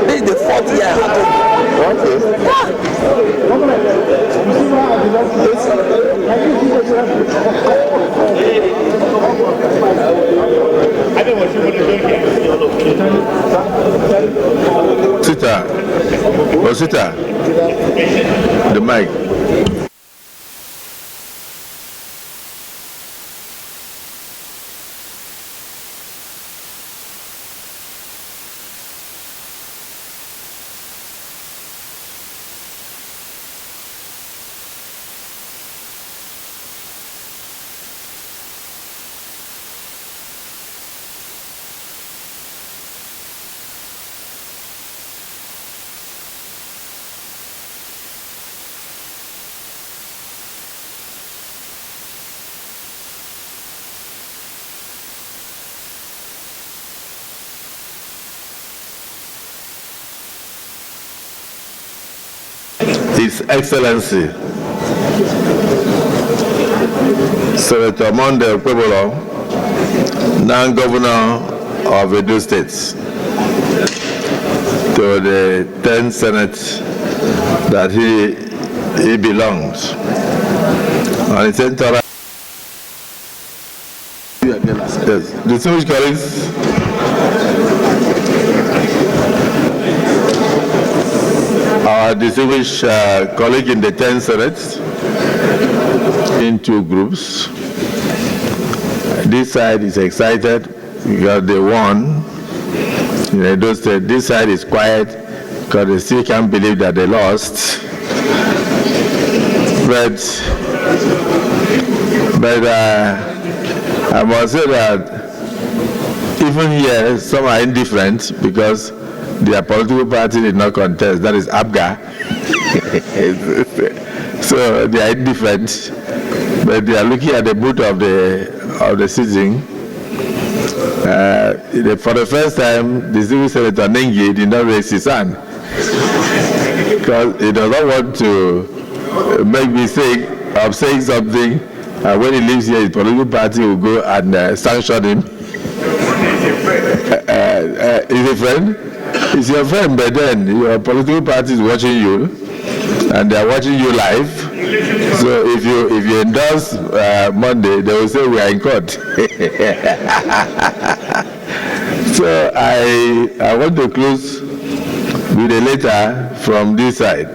This is the 4th year I have it. Okay. Sita. Oh, Sita. The mic. His Excellency Senator Okpebholo, now Governor of Edo State, to the 10th Senate that he belongs. And it's entirely yes. Distinguished colleagues, our distinguished colleague in the 10th Senate in two groups. This side is excited because they won. Edo State. This side is quiet because they still can't believe that they lost. But I must say that even here some are indifferent because their political party did not contest. That is ABGA. So they are indifferent, but they are looking at the mood of the sitting. For the first time, the civil senator Nengi did not raise his hand because he does not want to make mistake of saying something. When he leaves here, his political party will go and sanction him. Is a friend? It's your friend, but then your political party is watching you, and they are watching you live. So if you endorse Monday, they will say we are in court. So I want to close with a letter from this side.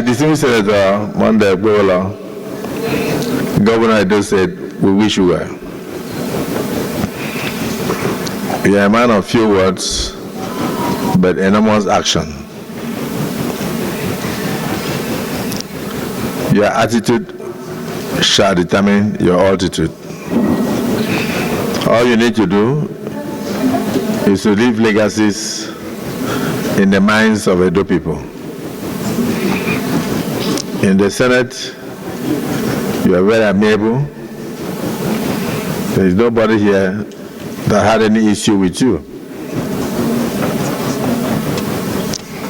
Distinguished Senator Okpebholo, Governor Edo State, we wish you well. You are a man of few words, but enormous action. Your attitude shall determine your altitude. All you need to do is to leave legacies in the minds of Edo people. In the Senate, you are very amiable. There is nobody here that had any issue with you.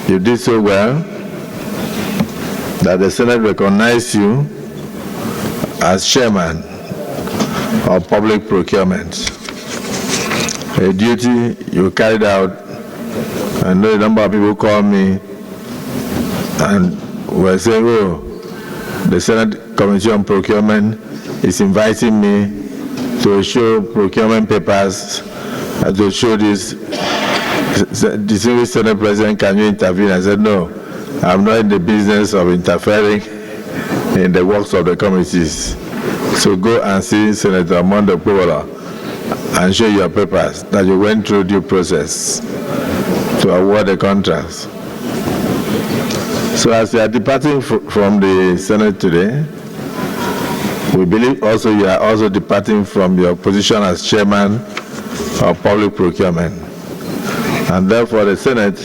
You did so well that the Senate recognized you as chairman of public procurement, a duty you carried out. I know a number of people called me and were saying, oh, the Senate Committee on Procurement is inviting me to show procurement papers and to show this. The distinguished Senate President, can you intervene? I said, no, I'm not in the business of interfering in the works of the committees. So go and see Senator Okpebholo. and show your papers that you went through due process to award the contracts. So as you are departing from the Senate today, we believe also you are also departing from your position as chairman of public procurement. And therefore the Senate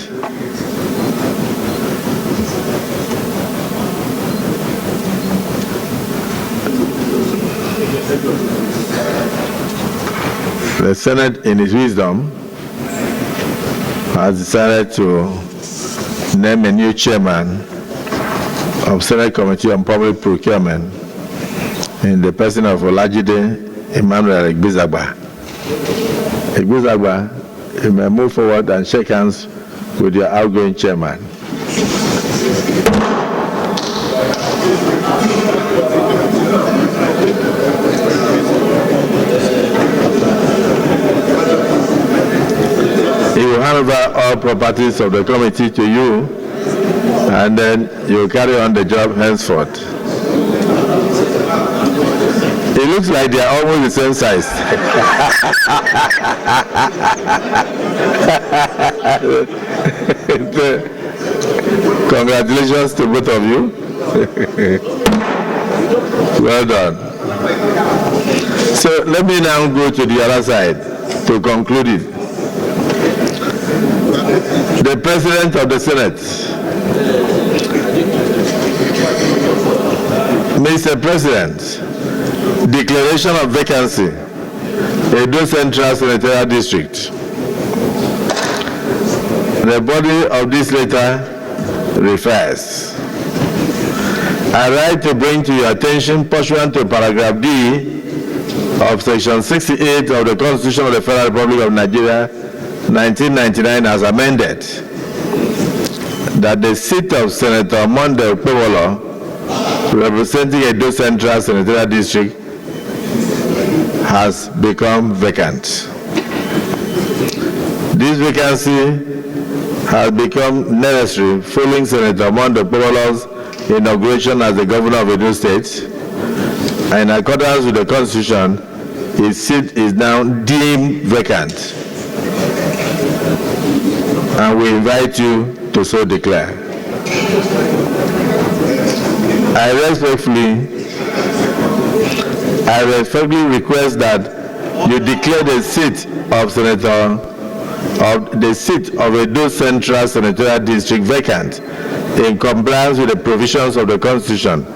in its wisdom has decided to name a new chairman of Senate Committee on Public Procurement in the person of Olajide Emmanuel Igbizagba. Igbizagba, you may move forward and shake hands with your outgoing chairman. He will hand over all properties of the committee to you, and then you carry on the job henceforth. It looks like they are almost the same size. Congratulations to both of you. Well done. So let me now go to the other side to conclude it. The President of the Senate, Mr. President, declaration of vacancy, Edo Central Senatorial District. The body of this letter refers. I write to bring to your attention, pursuant to paragraph D of section 68 of the Constitution of the Federal Republic of Nigeria, 1999 as amended, that the seat of Senator Monday Okpebholo, representing Edo Central Senatorial District, has become vacant. This vacancy has become necessary following Senator Monday Okpebholo's inauguration as the governor of Edo State, and in accordance with the Constitution, his seat is now deemed vacant. And we invite you to so declare. I respectfully request that you declare the seat of Edo Central Senatorial District vacant in compliance with the provisions of the Constitution,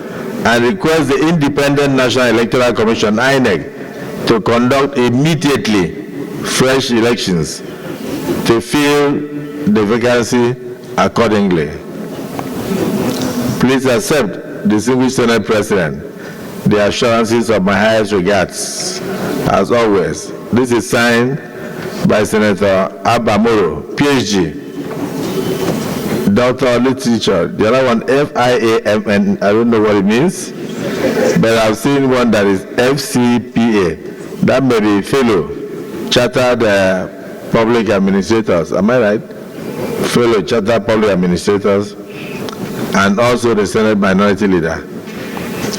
and request the Independent National Electoral Commission (INEC) to conduct immediately fresh elections to fill the vacancy accordingly. Please accept, distinguished Senate President, the assurances of my highest regards. As always, this is signed by Senator Abamoro, PhD, Doctor of Literature. The other one, FIAMN, I don't know what it means, but I've seen one that is FCPA. That may be fellow, Chartered Public Administrators. Am I right? Fellow Chartered Public Administrators, and also the Senate Minority Leader.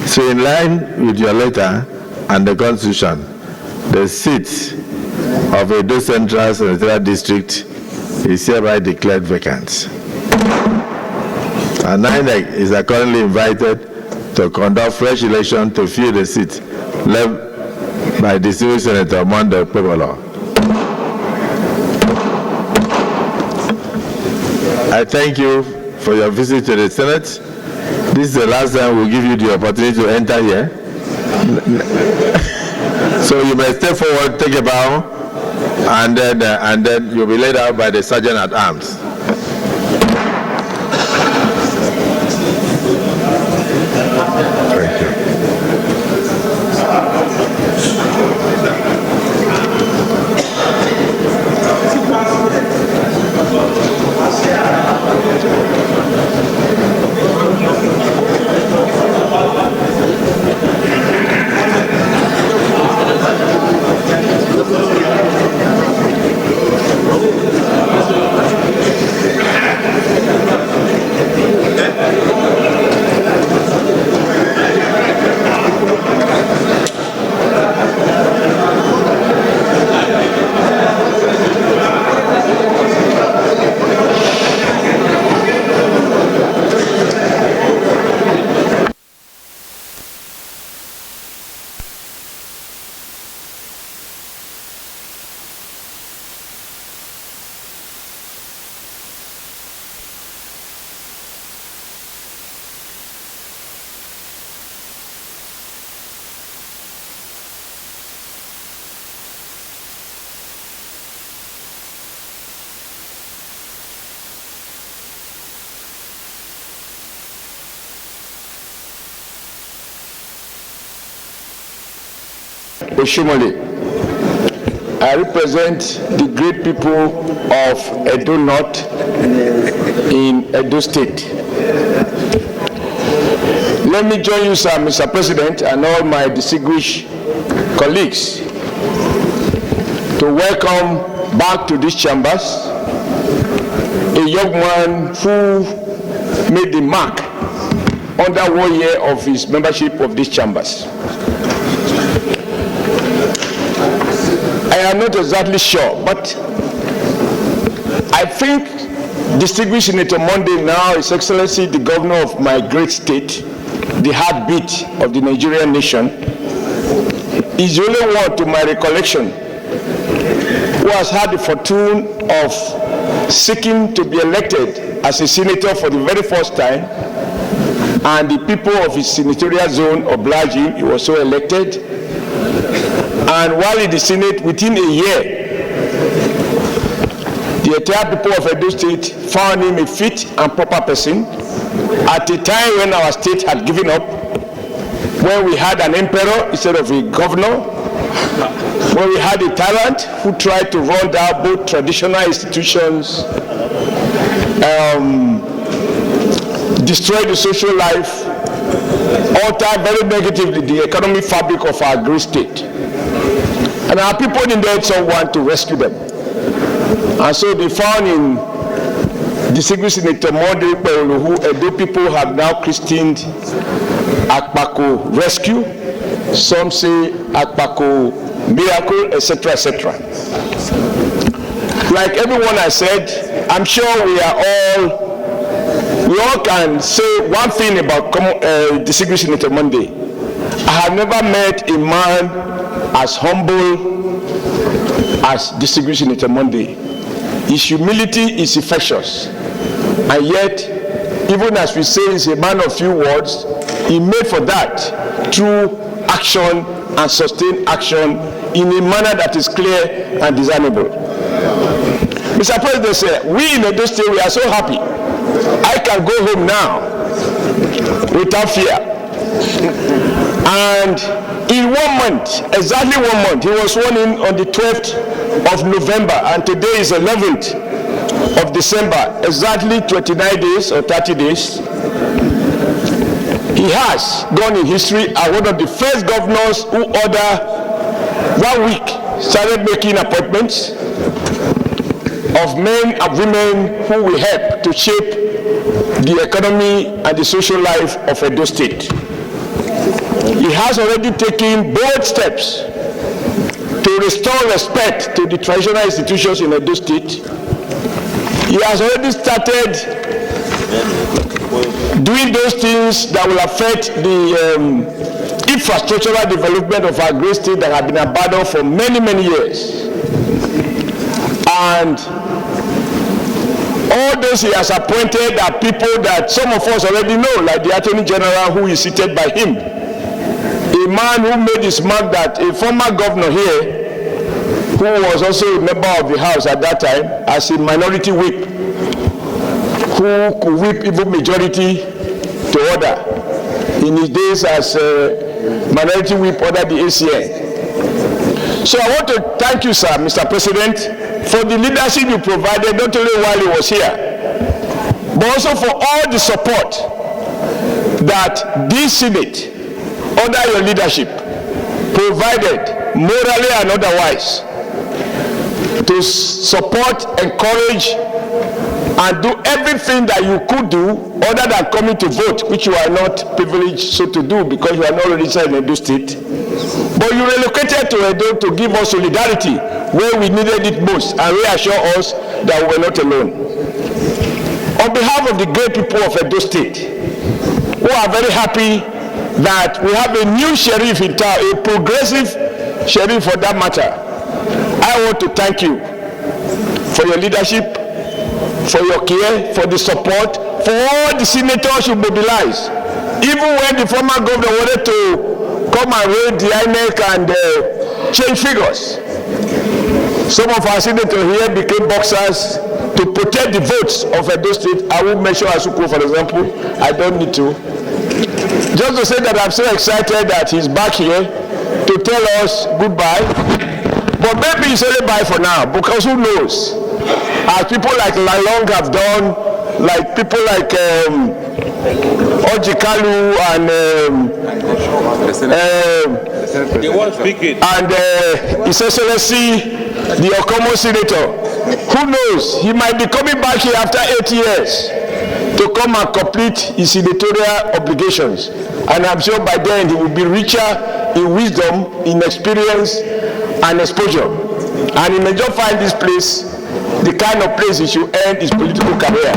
So in line with your letter and the Constitution, the seat of Edo Central Senatorial District is hereby declared vacant. And INEC is accordingly invited to conduct fresh election to fill the seat left by distinguished Senator Monday Okpebholo. I thank you for your visit to the Senate. This is the last time we'll give you the opportunity to enter here. So you may step forward, take a bow, and then you'll be laid out by the Sergeant at Arms. Thank you. Oshiomhole. I represent the great people of Edo North in Edo State. Let me join you, sir, Mr. President, and all my distinguished colleagues to welcome back to these chambers a young man who made the mark under 1 year of his membership of these chambers. I am not exactly sure, but I think distinguished Senator Monday, now His Excellency the Governor of my great state, the heartbeat of the Nigerian nation, is the only one, to my recollection, who has had the fortune of seeking to be elected as a senator for the very first time, and the people of his senatorial zone obliged him. He was so elected. And while in the Senate, within a year, the entire people of Edo State found him a fit and proper person at a time when our state had given up, when we had an emperor instead of a governor, when we had a tyrant who tried to run down both traditional institutions, destroy the social life, alter very negatively the economic fabric of our great state. And our people needed someone to rescue them. And so they found in distinguished Senator Okpebholo, who Edo people have now christened Akpabio Rescue. Some say Akpabio Miracle, etc., etc. Like everyone has said, I'm sure we all can say one thing about distinguished Senator Monday. I have never met a man as humble as distinguished Senator Monday. His humility is infectious, and yet, even as we say he's a man of few words, he made for that through action and sustained action in a manner that is clear and discernible. Mr. President said, we in Edo State, we are so happy. I can go home now without fear. And in 1 month, exactly 1 month, he was sworn in on the 12th of November, and today is 11th of December, exactly 29 days or 30 days. He has gone in history as one of the first governors who order 1 week started making appointments of men and women who will help to shape the economy and the social life of Edo State. He has already taken bold steps to restore respect to the traditional institutions in Edo State. He has already started doing those things that will affect the infrastructural development of our great state that have been abandoned for many, many years. And all those he has appointed are people that some of us already know, like the Attorney General who is seated by him. A man who made his mark, that a former governor here, who was also a member of the House at that time, as a minority whip, who could whip even majority to order in his days as minority whip under the ACN. So I want to thank you, sir, Mr. President, for the leadership you provided, not only while he was here, but also for all the support that this Senate, under your leadership, provided morally and otherwise to support, encourage, and do everything that you could do other than coming to vote, which you are not privileged so to do because you are not registered in Edo State. But you relocated to Edo to give us solidarity where we needed it most and reassure us that we were not alone. On behalf of the great people of Edo State, who are very happy that we have a new sheriff in town, a progressive sheriff for that matter, I want to thank you for your leadership, for your care, for the support, for all the senators you mobilized. Even when the former governor wanted to come and raid the INEC and change figures, some of our senators here became boxers to protect the votes of Edo State. I will mention Asuko, for example. I don't need to. Just to say that I'm so excited that he's back here to tell us goodbye, but maybe it's only bye for now, because who knows? As people like Lalong have done, like people like Ojikalu and His Excellency, the Okomo Senator, who knows? He might be coming back here after 8 years to come and complete his senatorial obligations. And I'm sure by then he will be richer in wisdom, in experience, and exposure. And he may just find this place the kind of place he should end his political career.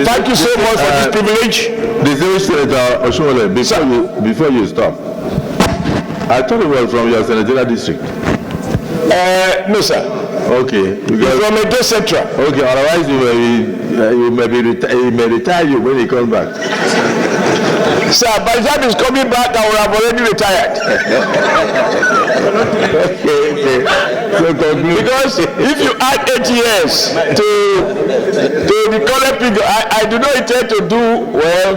Thank you so much for this privilege. Distinguished Senator Oshiomhole, before you stop, I thought it was from your senatorial district. No, sir. Okay. Because from Edo Central. Okay, otherwise you may retire you when he comes back. Sir, by the time he's coming back, I will have already retired. Okay. So because if you add 8 years to the current figure, I do not intend to do well.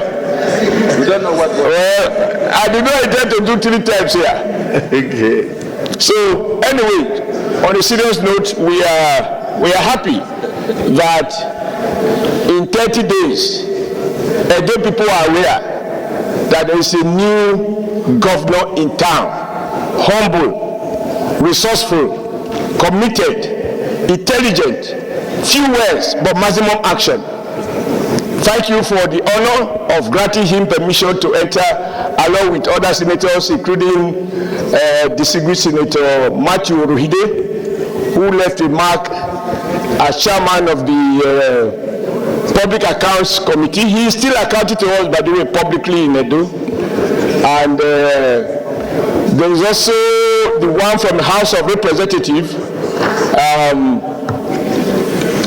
We don't know what. Well, I do not intend to do 3 times here. Okay. So anyway, on a serious note, we are happy that in 30 days, Edo people are aware that there is a new governor in town, humble, resourceful, committed, intelligent, few words but maximum action. Thank you for the honor of granting him permission to enter along with other senators, including distinguished Senator Matthew Rohide, who left a mark as chairman of the Public Accounts Committee. He is still accounted to us, by the way, publicly in Edo. And there is also the one from the House of Representatives,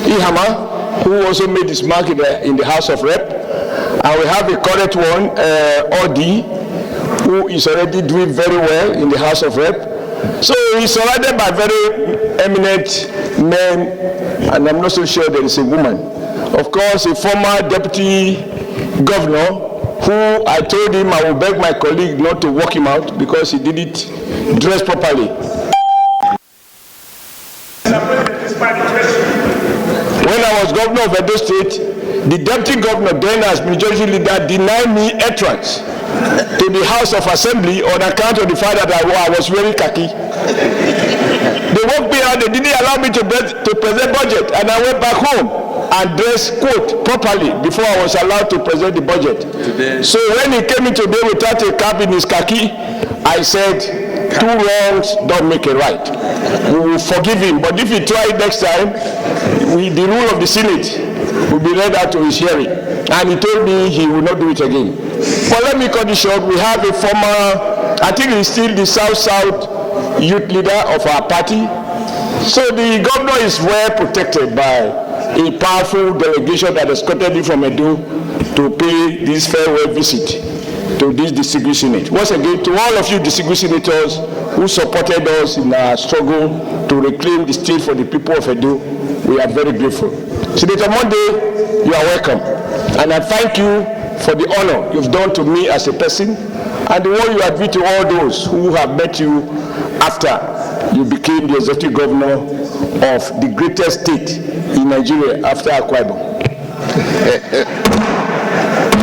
Ihama, who also made his mark in the House of Rep. And we have a current one, Odi, who is already doing very well in the House of Rep. So he's surrounded by very eminent men, and I'm not so sure there is a woman. Of course, a former deputy governor, who I told him I will beg my colleague not to walk him out because he didn't dress properly. When I was governor of Edo State, the deputy governor, then as majority leader, denied me entrance to the House of Assembly on account of the fact that I was wearing khaki. They woke me out, they didn't allow me to present budget, and I went back home and dressed, quote, properly before I was allowed to present the budget. So when he came in today without a cap in his khaki, I said, 2 wrongs don't make a right. We will forgive him, but if he try it next time, the rule of the Senate will be read out to his hearing. And he told me he will not do it again. But let me cut it short. We have a former, I think he's still the South-South youth leader of our party. So the governor is well protected by a powerful delegation that escorted him from Edo to pay this farewell visit to this distinguished Senate. Once again, to all of you distinguished senators who supported us in our struggle to reclaim the state for the people of Edo, we are very grateful. Senator Monday, you are welcome. And I thank you for the honor you've done to me as a person and the one you have done to all those who have met you after you became the executive governor of the greatest state in Nigeria after Akpabio.